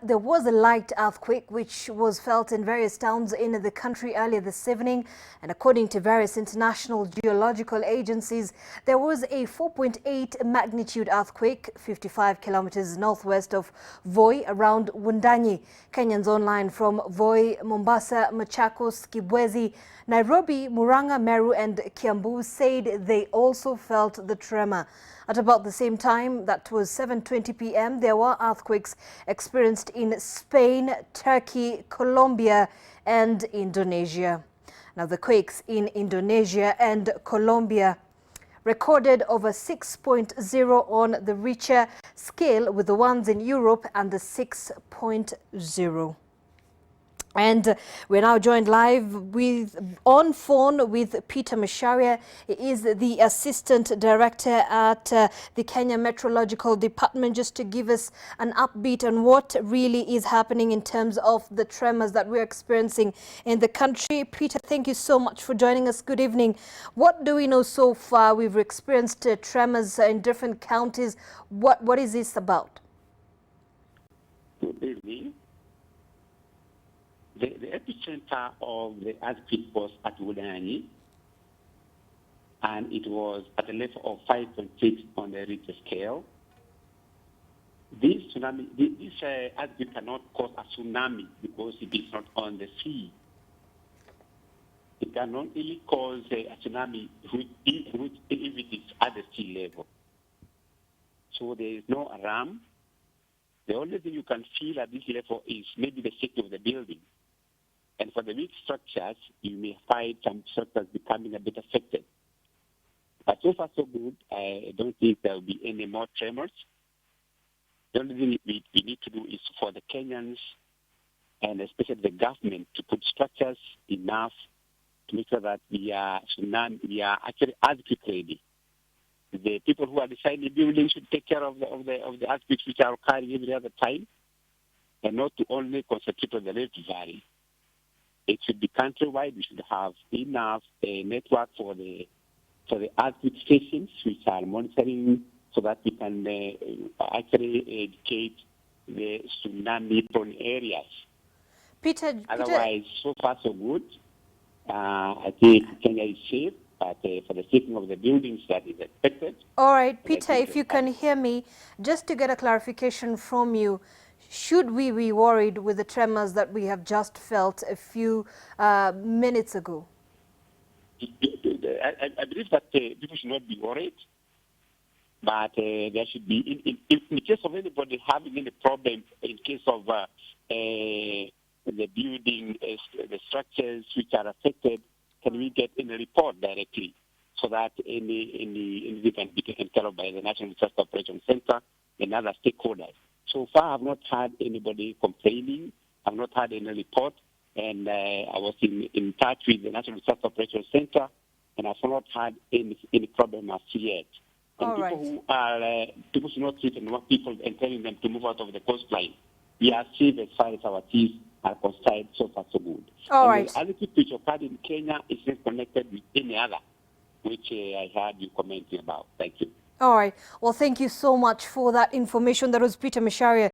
there was a light earthquake which was felt in various towns in the country earlier this evening. And according to various international geological agencies, there was a 4.8 magnitude earthquake 55 kilometers northwest of Voi around Wundanyi. Kenyans online from Voi, Mombasa, Machakos, Kibwezi, Nairobi, Murang'a, Meru and Kiambu said they also felt the tremor. At about the same time, that was 7:20 p.m., there were earthquakes experienced in Spain, Turkey, Colombia and Indonesia. Now, the quakes in Indonesia and Colombia recorded over 6.0 on the Richter scale, with the ones in Europe and the 6.0. And we're now joined live on phone with Peter Masharia. He is the Assistant Director at the Kenya Meteorological Department, just to give us an upbeat on what really is happening in terms of the tremors that we're experiencing in the country. Peter, thank you so much for joining us. Good evening. What do we know so far? We've experienced tremors in different counties. What is this about? Good evening. The epicenter of the earthquake was at Wundanyi, and it was at a level of 5.6 on the Richter scale. This earthquake cannot cause a tsunami because it is not on the sea. It cannot really cause a tsunami if it is at the sea level. So there is no alarm. The only thing you can feel at this level is maybe the shaking of the building. And for the weak structures, you may find some structures becoming a bit affected. But so far, so good. I don't think there will be any more tremors. The only thing we need to do is for the Kenyans, and especially the government, to put structures enough to make sure that we are actually earthquake ready. The people who are designing buildings should take care of the earthquakes which are occurring every other time, and not to only concentrate on the Rift Valley. It should be countrywide. We should have enough network for the earthquake stations which are monitoring, so that we can actually educate the tsunami-prone areas. Peter, otherwise, so far so good. I think Kenya is safe, but for the sake of the buildings that is expected. All right, Peter, if you can hear me, just to get a clarification from you, should we be worried with the tremors that we have just felt a few minutes ago? I believe that people should not be worried, but there should be, in case of anybody having any problem, in case of the building, the structures which are affected, can we get in a report directly, so that anything can be taken care of by the National Disaster Operations Center and other stakeholders. So far, I have not had anybody complaining. I have not had any report. And I was in touch with the National Disaster Operations Center, and I have not had any problem as yet. And all people right. who are, people should not treat people and telling them to move out of the coastline. We are safe as far as our teams are concerned. So far, so good. All and right. the other which occurred in Kenya is not connected with any other, which I heard you commenting about. Thank you. All right. Well, thank you so much for that information. That was Peter Masharia.